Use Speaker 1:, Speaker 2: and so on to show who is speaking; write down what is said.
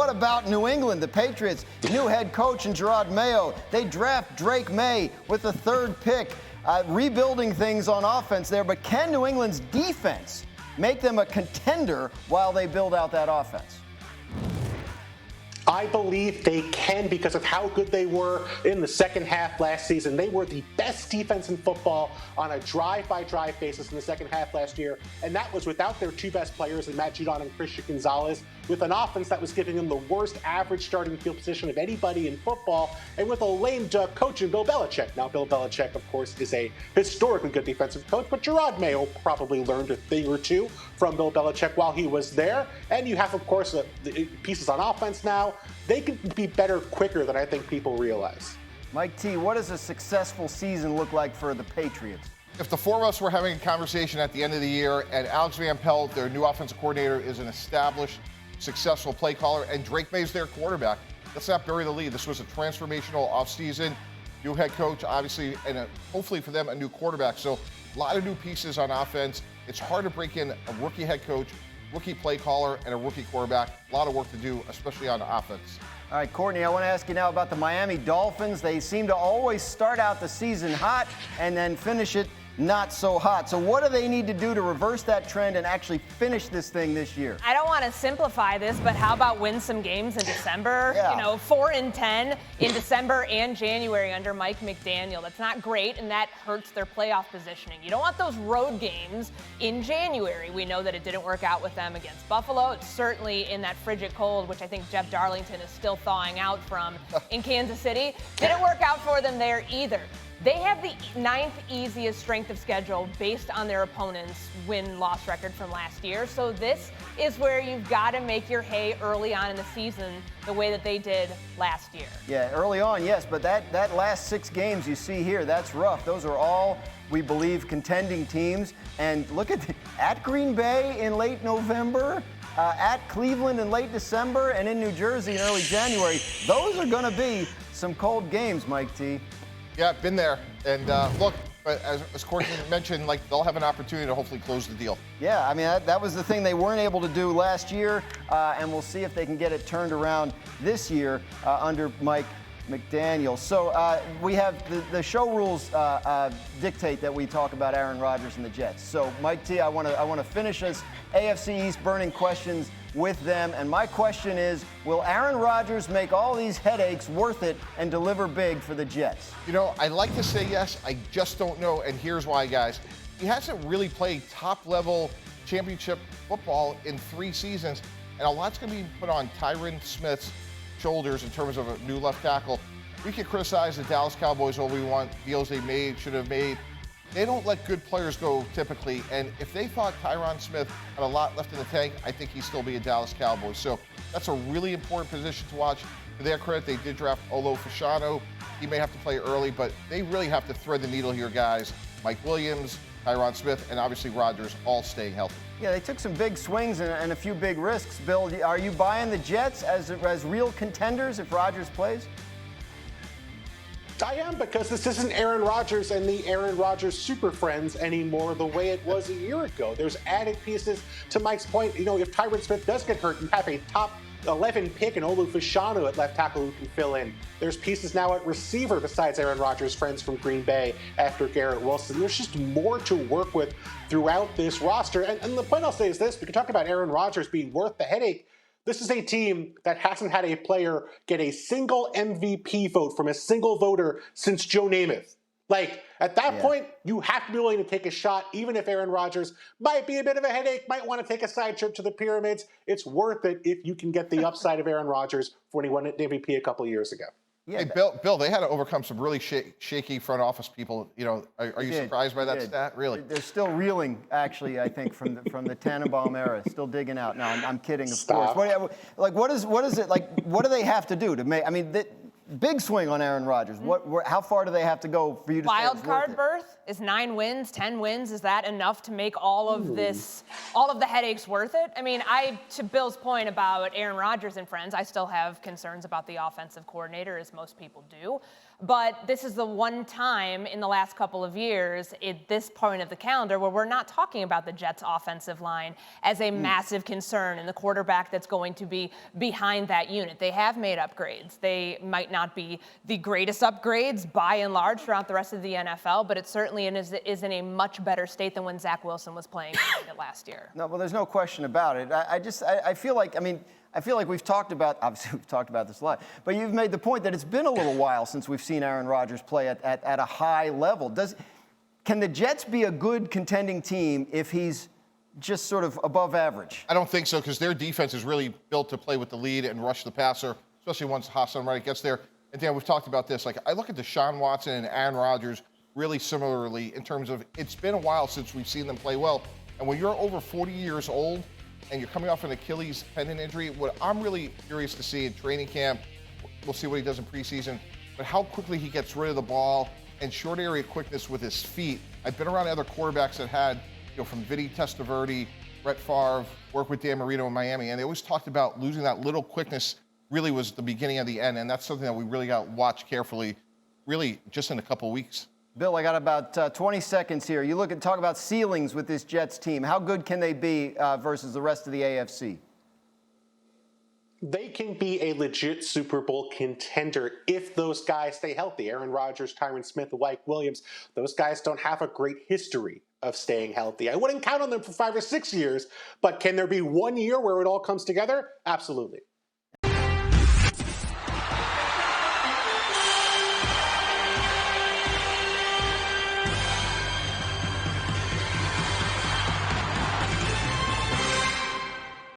Speaker 1: what about New England? The Patriots, new head coach and Gerard Mayo. They draft Drake May with the 3rd pick, rebuilding things on offense there. But can New England's defense make them a contender while they build out that offense?
Speaker 2: I believe they can because of how good they were in the second half last season. They were the best defense in football on a drive-by-drive basis in the second half last year, and that was without their 2 best players, Matt Judon and Christian Gonzalez, with an offense that was giving them the worst average starting field position of anybody in football, and with a lame duck coach in Bill Belichick. Now, Bill Belichick, of course, is a historically good defensive coach, but Gerard Mayo probably learned a thing or two from Bill Belichick while he was there. And you have, of course, the pieces on offense now. They can be better quicker than I think people realize.
Speaker 1: Mike T., what does a successful season look like for the Patriots?
Speaker 3: If the 4 of us were having a conversation at the end of the year and Alex Van Pelt, their new offensive coordinator, is an established, successful play caller, and Drake May's their quarterback, let's not bury the lead. This was a transformational offseason. New head coach, obviously, and hopefully for them, a new quarterback. So a lot of new pieces on offense. It's hard to break in a rookie head coach, rookie play caller, and a rookie quarterback. A lot of work to do, especially on offense.
Speaker 1: All right, Courtney, I want to ask you now about the Miami Dolphins. They seem to always start out the season hot and then finish it not so hot. So what do they need to do to reverse that trend and actually finish this thing this year?
Speaker 4: I don't want to simplify this, but how about win some games in December?
Speaker 1: Yeah.
Speaker 4: 4-10 in December and January under Mike McDaniel. That's not great, and that hurts their playoff positioning. You don't want those road games in January. We know that it didn't work out with them against Buffalo. It's certainly in that frigid cold, which I think Jeff Darlington is still thawing out from in Kansas City. Didn't work out for them there either. They have the 9th easiest strength of schedule based on their opponent's win-loss record from last year. So this is where you've got to make your hay early on in the season the way that they did last year.
Speaker 1: Yeah, early on, yes, but that last 6 games you see here, that's rough. Those are all, we believe, contending teams. And look at Green Bay in late November, at Cleveland in late December, and in New Jersey in early January. Those are going to be some cold games, Mike T.
Speaker 3: Yeah, been there. And look, as Courtney mentioned, they'll have an opportunity to hopefully close the deal.
Speaker 1: Yeah, I mean, that was the thing they weren't able to do last year, and we'll see if they can get it turned around this year under Mike McDaniel. So we have the show rules dictate that we talk about Aaron Rodgers and the Jets. So Mike T., I want to finish us AFC East burning questions with them. And my question is, will Aaron Rodgers make all these headaches worth it and deliver big for the Jets?
Speaker 3: I'd like to say yes. I just don't know. And here's why, guys. He hasn't really played top-level championship football in 3 seasons. And a lot's going to be put on Tyron Smith's shoulders in terms of a new left tackle. We can criticize the Dallas Cowboys all we want, deals they made, should have made. They don't let good players go typically, and if they thought Tyron Smith had a lot left in the tank, I think he'd still be a Dallas Cowboy. So that's a really important position to watch. To their credit, they did draft Olo Fashanu. He may have to play early, but they really have to thread the needle here, guys. Mike Williams, Tyron Smith, and obviously Rodgers all staying healthy.
Speaker 1: Yeah, they took some big swings and a few big risks. Bill, are you buying the Jets as real contenders if Rodgers plays?
Speaker 2: I am, because this isn't Aaron Rodgers and the Aaron Rodgers super friends anymore the way it was a year ago. There's added pieces. To Mike's point, if Tyron Smith does get hurt, you have a top 11 pick and Olu Fashanu at left tackle who can fill in. There's pieces now at receiver besides Aaron Rodgers' friends from Green Bay after Garrett Wilson. There's just more to work with throughout this roster. And the point I'll say is this. We can talk about Aaron Rodgers being worth the headache. This is a team that hasn't had a player get a single MVP vote from a single voter since Joe Namath. At that point, you have to be willing to take a shot, even if Aaron Rodgers might be a bit of a headache, might want to take a side trip to the pyramids. It's worth it if you can get the upside of Aaron Rodgers for when he won an MVP a couple of years ago.
Speaker 1: Yeah,
Speaker 3: hey, Bill, they had to overcome some really shaky front office people. Are you surprised by that stat? Really?
Speaker 1: They're still reeling, actually, I think, from the Tannenbaum era. Still digging out. No, I'm kidding, of course. What is it like? What do they have to do to make? I mean, big swing on Aaron Rodgers. How far do they have to go for you to
Speaker 4: wild card berth is 9 wins, 10 wins. Is that enough to make all of the headaches worth it? I mean, to Bill's point about Aaron Rodgers and friends, I still have concerns about the offensive coordinator, as most people do. But this is the one time in the last couple of years at this point of the calendar where we're not talking about the Jets' offensive line as a massive concern and the quarterback that's going to be behind that unit. They have made upgrades. They might not be the greatest upgrades by and large throughout the rest of the NFL, but it certainly is in a much better state than when Zach Wilson was playing last year.
Speaker 1: No, well, there's no question about it. I feel like, I feel like we've talked about, obviously we've talked about this a lot, but you've made the point that it's been a little while since we've seen Aaron Rodgers play at a high level. Can the Jets be a good contending team if he's just sort of above average?
Speaker 3: I don't think so, because their defense is really built to play with the lead and rush the passer, especially once Hassan Reddick gets there. And Dan, we've talked about this. Like, I look at Deshaun Watson and Aaron Rodgers really similarly in terms of it's been a while since we've seen them play well. And when you're over 40 years old and you're coming off an Achilles tendon injury, what I'm really curious to see in training camp, we'll see what he does in preseason, but how quickly he gets rid of the ball and short area quickness with his feet. I've been around other quarterbacks that had, from Vinny Testaverde, Brett Favre, worked with Dan Marino in Miami, and they always talked about losing that little quickness really was the beginning of the end, and that's something that we really got to watch carefully, really just in a couple of weeks.
Speaker 1: Bill, I got about 20 seconds here. You talk about ceilings with this Jets team. How good can they be versus the rest of the AFC?
Speaker 2: They can be a legit Super Bowl contender if those guys stay healthy. Aaron Rodgers, Tyron Smith, Mike Williams, those guys don't have a great history of staying healthy. I wouldn't count on them for 5 or 6 years, but can there be 1 year where it all comes together? Absolutely.